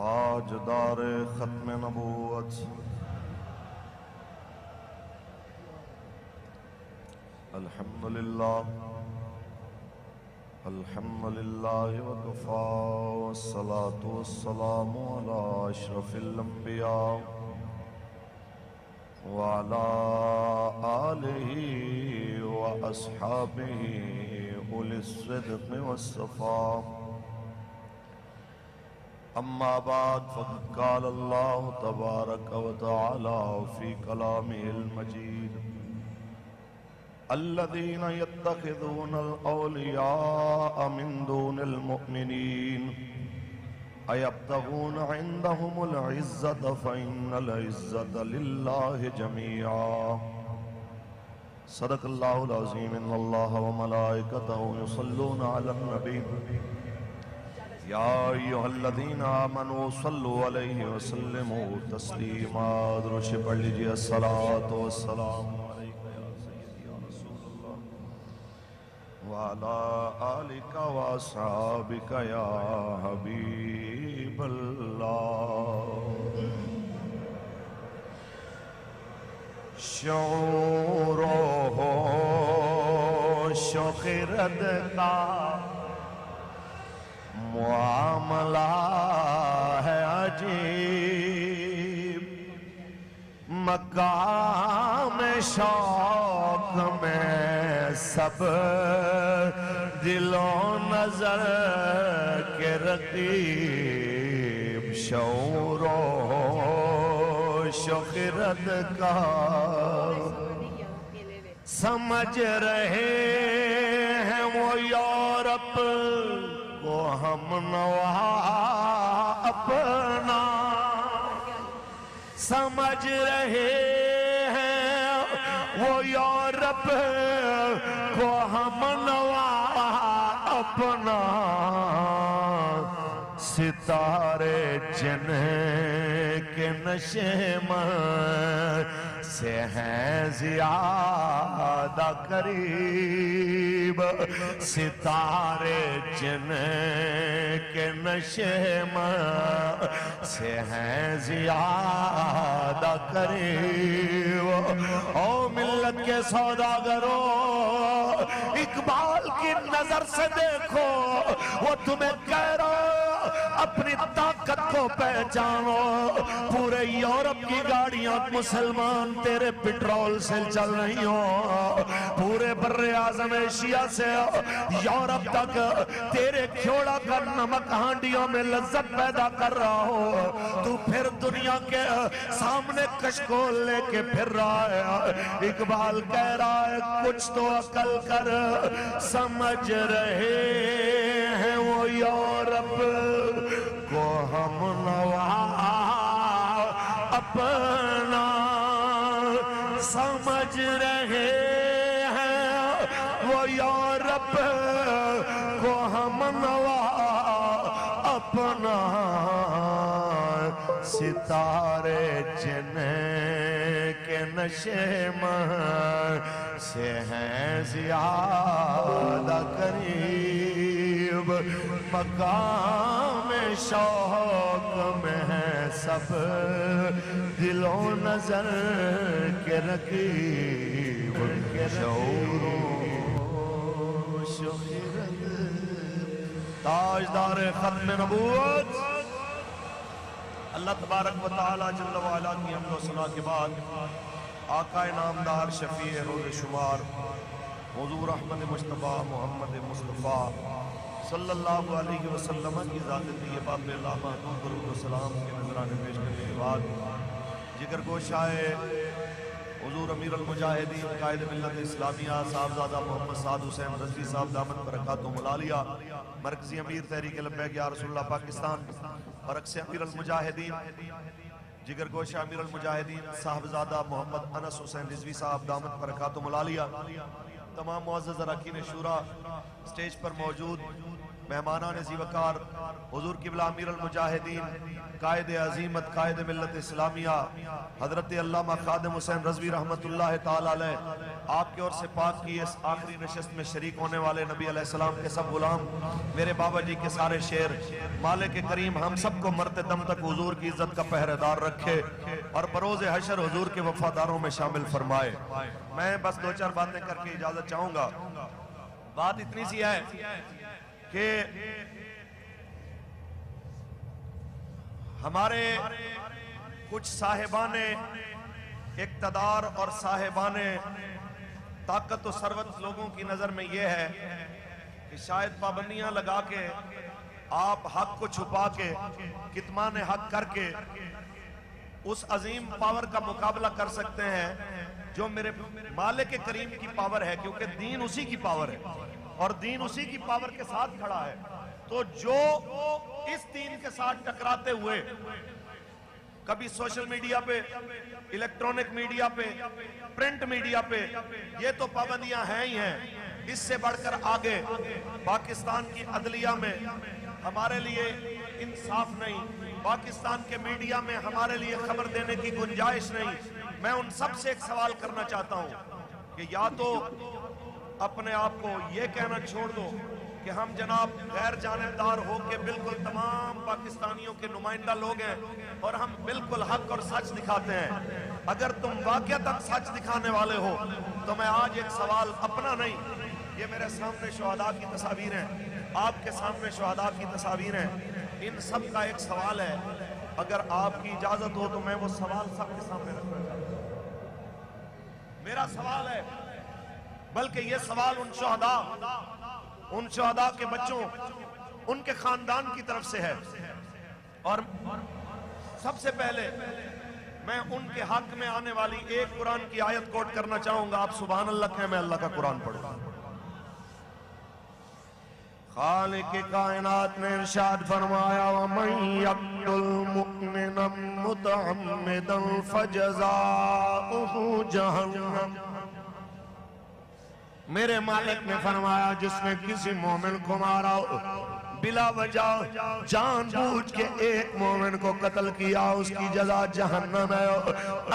تاجدار ختم نبوت الحمدللہ وکفا والصلاة والسلام علی اشرف الانبیاء وعلى آلہ واصحابہ اولی الصدق والصفاء اما بعد فقد قال اللہ تبارک وتعالی فی کلامہ المجید الذين يتخذون الأولياء من دون المؤمنين أيبتغون عندهم العزة فإن العزة لله جميعا صدق الله العظيم إن الله وملائكته يصلون على النبي يا أيها الذين آمنوا صلوا عليه وسلموا تسليما درش پڑھ لیجئے الصلاة والسلام وعلى آلك وأصحابك يا حبيب الله شعوره شوق رد کا معاملہ ہے عجیب مقام شوق میں سب دل و نظر کے رقیب شعور و شوقرت کا سمجھ رہے ہیں وہ یورپ کو ہم نوا اپنا سمجھ رہے ہیں وہ یورپ کو ہم نوا اپنا ستارے جن کے نشے میں سے ہیں زیادہ قریب ستارے جن کے نشے میں سے ہیں زیادہ قریب او ملت کے سوداگروں اقبال کی نظر سے دیکھو وہ تمہیں کہہ رہا اپنی طاقت کو پہچانو پورے یورپ کی گاڑیاں مسلمان تیرے پٹرول سے چل رہی ہو پورے بر اعظم ایشیا سے یورپ تک تیرے کھوڑا کا نمک ہانڈیوں میں لذت پیدا کر رہا ہو تو پھر دنیا کے سامنے کشکول لے کے پھر رہا ہے اقبال کہہ رہا ہے کچھ تو عقل کر سمجھ رہے ہیں وہ یورپ کو ہم نوا اپنا سمجھ رہے ہیں وہ یورپ کو ہم نوا اپنا ستارے جن کے نشے میں سے ہیں زیادہ قریب مقام شوق میں ہے سب دل و نظر کے رقیب کے شعور و شوقرت تاجدار ختم نبوت اللہ تبارک و تعالی جل وعلا کی حمد و ثنا کے بعد آقا نامدار شفیع روز شمار حضور احمد مصطفیٰ محمد مصطفیٰ صلی اللہ علیہ وسلم کی ذات طیبہ پہ اللہ محمود درود و سلام کے نظرانے پیش کرنے کے بعد جگر گوشہ حضور امیر المجاہدین قائد ملت اسلامیہ صاحبزادہ محمد سعد حسین رضوی صاحب دامت برکاتہم العالیہ مرکزی امیر تحریک لبیک یا رسول اللہ پاکستان اور اکس امیر المجاہدین جگر گوشہ امیر المجاہدین صاحبزادہ محمد انس حسین رضوی صاحب دامت برکاتہم العالیہ تمام معزز اراکین شورا سٹیج پر موجود مہمانان زیوکار، حضور قبلہ امیر المجاہدین، قائد عظیمت، قائد ملت اسلامیہ حضرت علامہ خادم حسین رضوی رحمت اللہ تعالی علیہ، آپ کی اور سے پاک کی اس آخری نشست میں شریک ہونے والے نبی علیہ السلام کے سب غلام، میرے بابا جی کے سارے شعر، مالک کریم ہم سب کو مرتے دم تک حضور کی عزت کا پہرے دار رکھے اور بروز حشر حضور کے وفاداروں میں شامل فرمائے۔ میں بس دو چار باتیں کر کے اجازت چاہوں گا۔ بات اتنی سی ہے کہ ہمارے کچھ صاحبان اقتدار اور صاحبان طاقت و ثروت لوگوں کی نظر میں یہ ہے کہ شاید پابندیاں لگا کے آپ حق کو چھپا کے کتمان حق کر کے اس عظیم پاور کا مقابلہ کر سکتے ہیں جو میرے مالک کریم کی پاور ہے، کیونکہ دین اسی کی پاور ہے اور دین اسی کی پاور کے ساتھ کھڑا ہے۔ تو جو اس دین کے ساتھ ٹکراتے ہوئے کبھی سوشل میڈیا پہ، الیکٹرونک میڈیا پہ، پرنٹ میڈیا پہ، یہ تو پابندیاں ہیں ہی ہیں، اس سے بڑھ کر آگے پاکستان کی عدلیہ میں ہمارے لیے انصاف نہیں، پاکستان کے میڈیا میں ہمارے لیے خبر دینے کی گنجائش نہیں۔ میں ان سب سے ایک سوال کرنا چاہتا ہوں کہ یا تو اپنے آپ کو یہ کہنا چھوڑ دو کہ ہم جناب غیر جانبدار ہو کے بالکل تمام پاکستانیوں کے نمائندہ لوگ ہیں اور ہم بالکل حق اور سچ دکھاتے ہیں۔ اگر تم واقعتاً سچ دکھانے والے ہو تو میں آج ایک سوال اپنا نہیں، یہ میرے سامنے شہداء کی تصاویر ہیں، آپ کے سامنے شہداء کی تصاویر ہیں، ان سب کا ایک سوال ہے، اگر آپ کی اجازت ہو تو میں وہ سوال سب کے سامنے رکھنا چاہتا ہوں۔ میرا سوال ہے، بلکہ یہ سوال ان شہداء کے بچوں، ان کے خاندان کی طرف سے ہے، اور سب سے پہلے میں ان کے حق میں آنے والی ایک قرآن کی آیت کوٹ کرنا چاہوں گا۔ آپ سبحان اللہ کہیں، میں اللہ کا قرآن پڑھوں۔ خالق کائنات نے ارشاد فرمایا وَمَن يَقْتُلْ مُؤْمِنًا مُتَعَمِّدًا فَجَزَاؤُهُ جَهَنَّمُ، میرے مالک نے فرمایا جس نے کسی مومن کو مارا بلا وجہ جان بوجھ کے ایک مومن کو قتل کیا، اس کی جزا جہنم ہے۔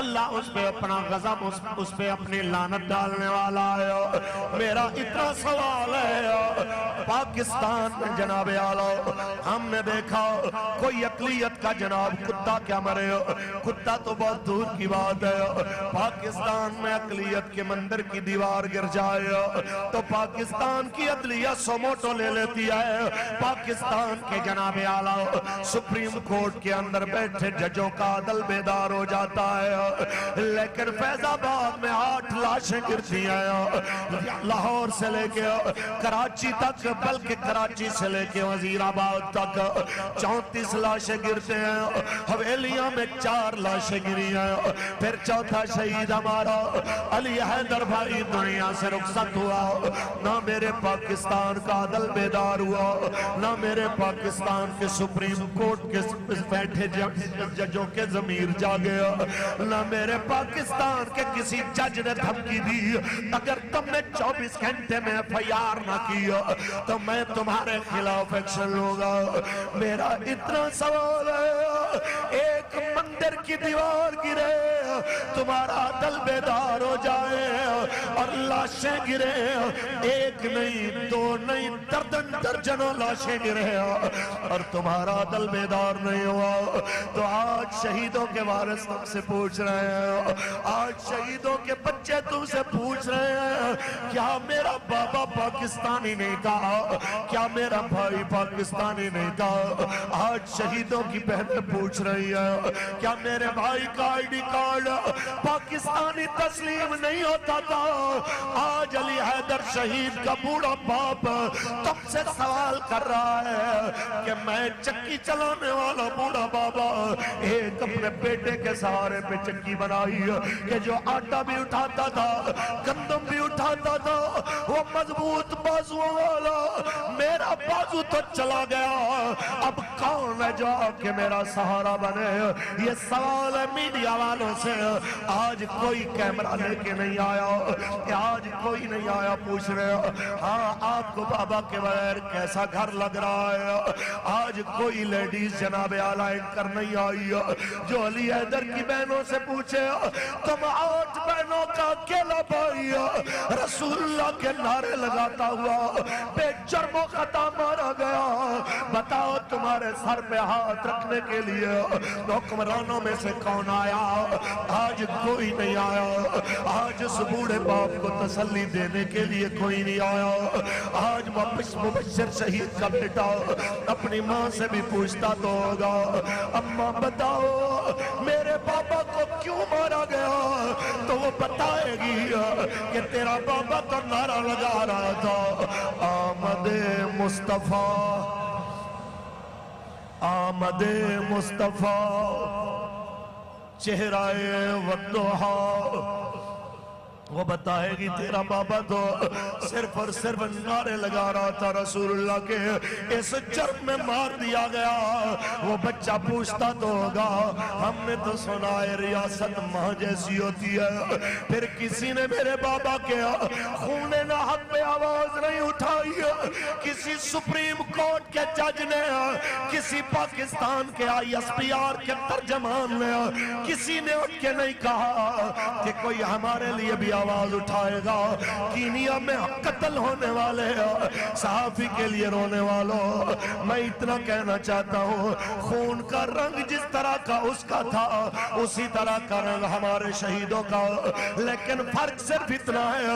اللہ اس پہ اپنا غضب، اس پہ اپنی لعنت ڈالنے والا ہے۔ میرا اتنا سوال ہے، پاکستان میں جناب اعلیٰ ہم نے دیکھا کوئی اقلیت کا جناب کتا کیا مرے، کتا تو بہت دور کی بات ہے، پاکستان میں اقلیت کے مندر کی دیوار گر جائے تو پاکستان کی عدلیہ سوموٹو لے لیتی ہے، پاکستان کے جناب اعلیٰ سپریم کورٹ کے اندر بیٹھے ججوں کا عدل بیدار ہو جاتا ہے، لیکن فیض آباد میں 8 لاشیں گرتی ہیں، لاہور سے لے کے کراچی تک، بلکہ کراچی سے لے کے وزیر آباد تک 34 لاشیں گرتے ہیں، حویلیاں میں 4 لاشیں گری ہیں۔ پھر چوتھا شہید ہمارا علی حیدر بھائی دنیا سے رخصت ہوا، نہ میرے پاکستان کا عدل بیدار ہوا، نہ میرے پاکستان کے سپریم کورٹ کے بیٹھے ججوں کے ضمیر جاگے، نہ میرے پاکستان کے کسی جج نے دھمکی دی اگر تم نے 24 گھنٹے میں FIR نہ کیا تو میں تمہارے خلاف ایکشن لوں گا۔ میرا اتنا سوال ہے، ایک مندر کی دیوار گرے تمہارا دل بیدار ہو جائے اور لاشیں گرے، ایک نہیں 2 نہیں درجنوں لاشیں گرے اور تمہارا دل بیدار نہیں ہوا، تو آج شہیدوں کے وارث تم سے پوچھ رہے ہیں، آج شہیدوں کے بچے تم سے پوچھ رہے ہیں، کیا میرا بابا پاکستانی نہیں تھا؟ کیا میرا بھائی پاکستانی نہیں تھا؟ آج شہیدوں کی بہنیں پوچھ رہی ہے، کیا میرے بھائی کا ID کارڈ پاکستانی تسلیم نہیں ہوتا تھا؟ آج علی حیدر شہید کا بوڑھا باپ تم سے سوال کر رہا ہے کہ میں چکی چلانے والا بوڑھا بابا ایک اپنے بیٹے کے سہارے پہ چکی بنائی کہ جو آٹا بھی اٹھاتا تھا گندم بھی اٹھاتا تھا وہ مضبوط بازووں والا میرا بازو تو چلا گیا اب کون ہے جو کہ میرا سہارا بنے یہ سوال ہے میڈیا والوں سے آج کوئی کیمرہ لے کے نہیں آیا آج کوئی نہیں آیا پوچھ رہے ہاں آپ کو بابا کے بغیر کیسا گھر لگ رہا ہے آج کوئی لیڈیز جناب اعلیٰ کر نہیں آئی جو علی حیدر کی بہنوں سے پوچھے تم 8 بہنوں کا اکیلا بھائی رسول اللہ کے نعرے لگاتا ہوا بے جرم و خطا مارا گیا بتاؤ تمہارے سر پہ ہاتھ رکھنے کے لیے حکمرانوں میں سے کون آیا آج کوئی نہیں آیا آج اس بوڑھے باپ کو تسلی دینے کے لیے کوئی نہیں آیا آج مبشر شہید کا بیٹا اپنی ماں سے بھی پوچھتا تو ہوگا اماں بتاؤ میرے بابا کو کیوں مارا گیا تو وہ بتائے گی کہ تیرا بابا تو نعرہ لگا رہا تھا آمد مصطفیٰ آمد مصطفیٰ چہرہ والضحیٰ وہ بتائے گی تیرا بابا تو صرف اور صرف نعرے لگا رہا تھا رسول اللہ کے اس جرم میں مار دیا گیا وہ بچہ پوچھتا تو ہوگا ہم نے تو سنا ہے ریاست ماں جیسی ہوتی ہے پھر کسی نے میرے بابا کے خون نہ حق پہ آواز نہیں اٹھائی کسی سپریم کورٹ کے جج نے کسی پاکستان کے ISPR کے ترجمان نے کسی نے اٹھ کے نہیں کہا کہ کوئی ہمارے لیے بھی آواز اٹھائے گا کینیا میں قتل ہونے والے صحافی کے لیے رونے والوں میں اتنا کہنا چاہتا ہوں خون کا رنگ جس طرح کا اس کا تھا اسی طرح کا رنگ ہمارے شہیدوں کا لیکن فرق صرف اتنا ہے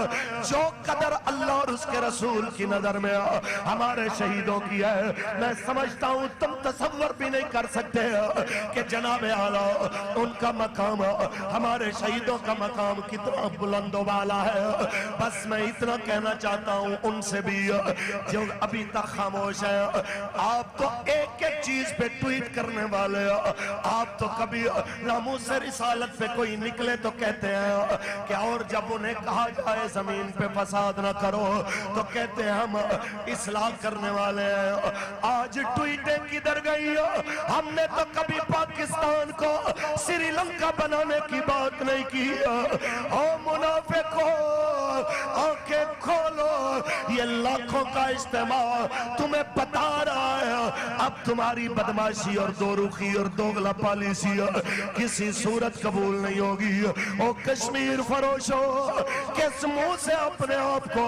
جو قدر اللہ اور اس کے رسول کی نظر میں ہمارے شہیدوں کی ہے میں سمجھتا ہوں تم تصور بھی نہیں کر سکتے کہ جناب اعلیٰ ان کا مقام ہمارے شہیدوں کا مقام کتنا بلند والا ہے بس میں اتنا کہنا چاہتا ہوں ان سے بھی جو ابھی تک خاموش ہے آپ تو ایک ایک چیز پہ ٹویٹ کرنے والے آپ تو کبھی ناموس رسالت پہ کوئی نکلے تو کہتے ہیں کہ اور جب انہیں کہا جائے زمین پہ فساد نہ کرو تو کہتے ہیں ہم اصلاح کرنے والے ہیں آج ٹویٹیں کدھر گئی ہم نے تو کبھی پاکستان کو سری لنکا بنانے کی بات نہیں کی او منافقو آنکھیں کھولو یہ لاکھوں کا اجتماع تمہیں بتا رہا ہے اب تمہاری بدماشی اور دو رخی اور دوغلا پالیسی کسی صورت قبول نہیں ہوگی او کشمیر فروشو کس منہ سے اپنے آپ کو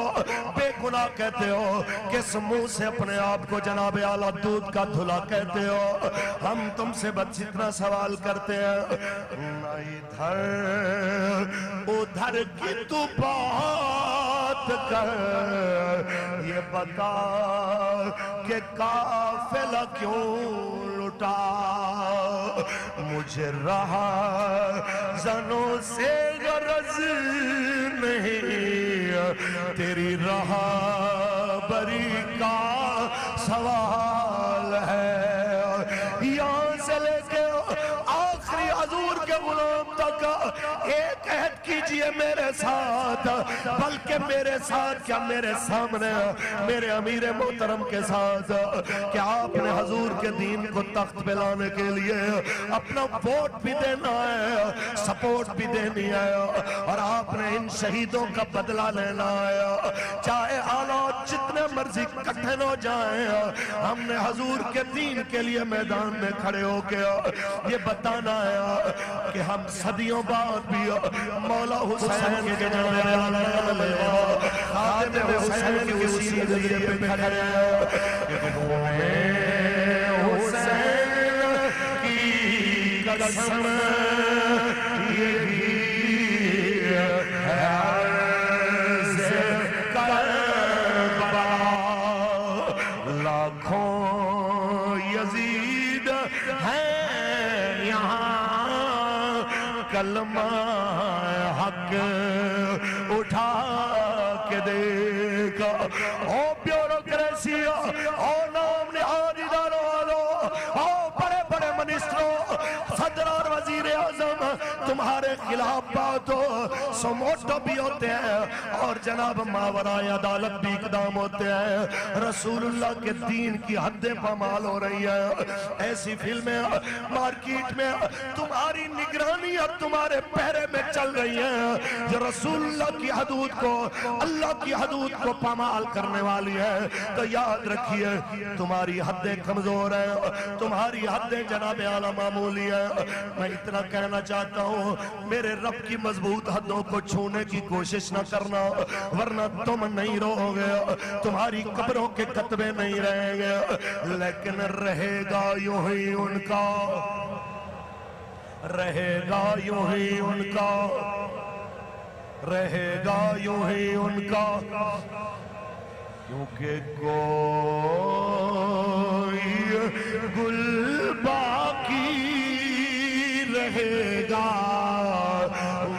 بے گناہ کہتے ہو کس منہ سے اپنے آپ کو جناب اعلیٰ دودھ کا دھلا کہتے ہو ہم تم سے بس اتنا سوال کرتے ہیں نہ ادھر کی تو بات کر یہ بتا کہ قافلہ کیوں لٹا مجھے رہا زنوں سے غرض نہیں تیری رہا بری کا سوال ہے یہاں سے لے کے آخری حضور کے غلام تک ایک عہد کیجئے میرے ساتھ بلکہ میرے ساتھ کیا میرے سامنے میرے امیر محترم کے ساتھ کہ آپ نے حضور کے دین کو تخت پہ لانے کے لیے اپنا ووٹ بھی دینا ہے سپورٹ بھی دینی ہے اور آپ نے ان شہیدوں کا بدلہ لینا ہے چاہے حالات جتنے مرضی کٹھن ہو جائیں ہم نے حضور کے دین کے لیے میدان میں کھڑے ہو کے یہ بتانا ہے کہ ہم صدیوں بعد بھی مولا حسین کے خاتم حسین کی اسی نظریے پہ کھڑے ہیں حسین کی قسم یہی عرض کربلا لاکھوں یزید ہیں یہاں کلمہ حق اٹھا کے دیکھا او بیوروکریسی او نام نہاد اداروں والوں او بڑے بڑے منسٹروں صدر اور تمہارے خلاف بات ہو سموٹو بھی ہوتے ہیں اور جناب ماورائے عدالت بھی اقدام ہوتے ہیں. رسول اللہ کے دین کی حدیں پامال ہو رہی ہیں. ایسی فلمیں مارکیٹ میں تمہاری نگرانی اب تمہارے پہرے میں چل رہی ہیں جو رسول اللہ کی حدود کو اللہ کی حدود کو پامال کرنے والی ہے. تو یاد رکھیے تمہاری حدیں کمزور ہیں, تمہاری حدیں جناب اعلیٰ معمولی ہیں. میں اتنا کہنا چاہتا ہوں میرے رب کی مضبوط حدوں کو چھونے کی کوشش نہ کرنا ورنہ تم نہیں رہو گے, تمہاری قبروں کے کتبے نہیں رہیں گے. لیکن رہے گا یوں ہی ان کا, رہے گا یوں ہی ان کا, رہے گا یوں ہی ان کا, کیونکہ کوئی گل باقی رہے گا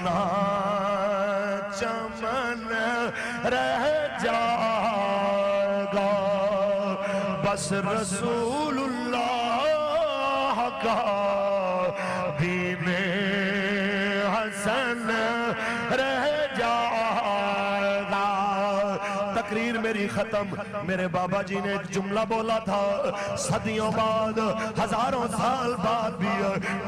نہ چمن رہ جائے گا, بس رسول اللہ کا دین حسن رہ جائے گا. تقریر میری ختم. میرے بابا جی نے ایک جملہ بولا تھا, صدیوں بعد ہزاروں سال بعد بھی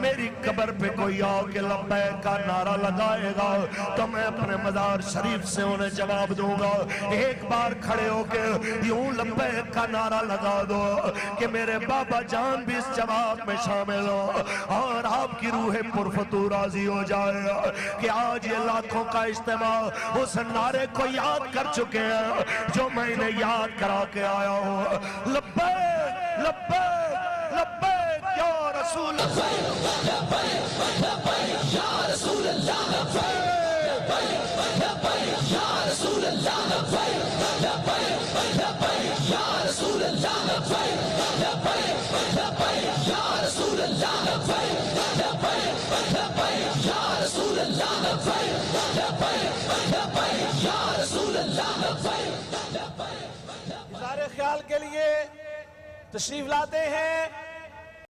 میری قبر پہ کوئی آ کے لبیک کا نعرہ لگائے گا تو میں اپنے مزار شریف سے انہیں جواب دوں گا. ایک بار کھڑے ہو کے یوں لبیک کا نعرہ لگا دو کہ میرے بابا جان بھی اس جواب میں شامل ہو اور آپ کی روح پرفتور راضی ہو جائے کہ آج یہ لاکھوں کا اجتماع اس نعرے کو یاد کر چکے ہیں جو میں انہیں یاد کرا کے آیا ہوں. لبیک لبیک لبیک یا رسول اللہ, لبیک لبیک یا رسول اللہ, لبیک لبیک یا رسول اللہ, لبیک لبیک یا رسول اللہ, لبیک لبیک یا رسول اللہ, لبیک لبیک یا رسول اللہ, لبیک لبیک یا رسول اللہ. اظہار خیال کے لیے تشریف لاتے ہیں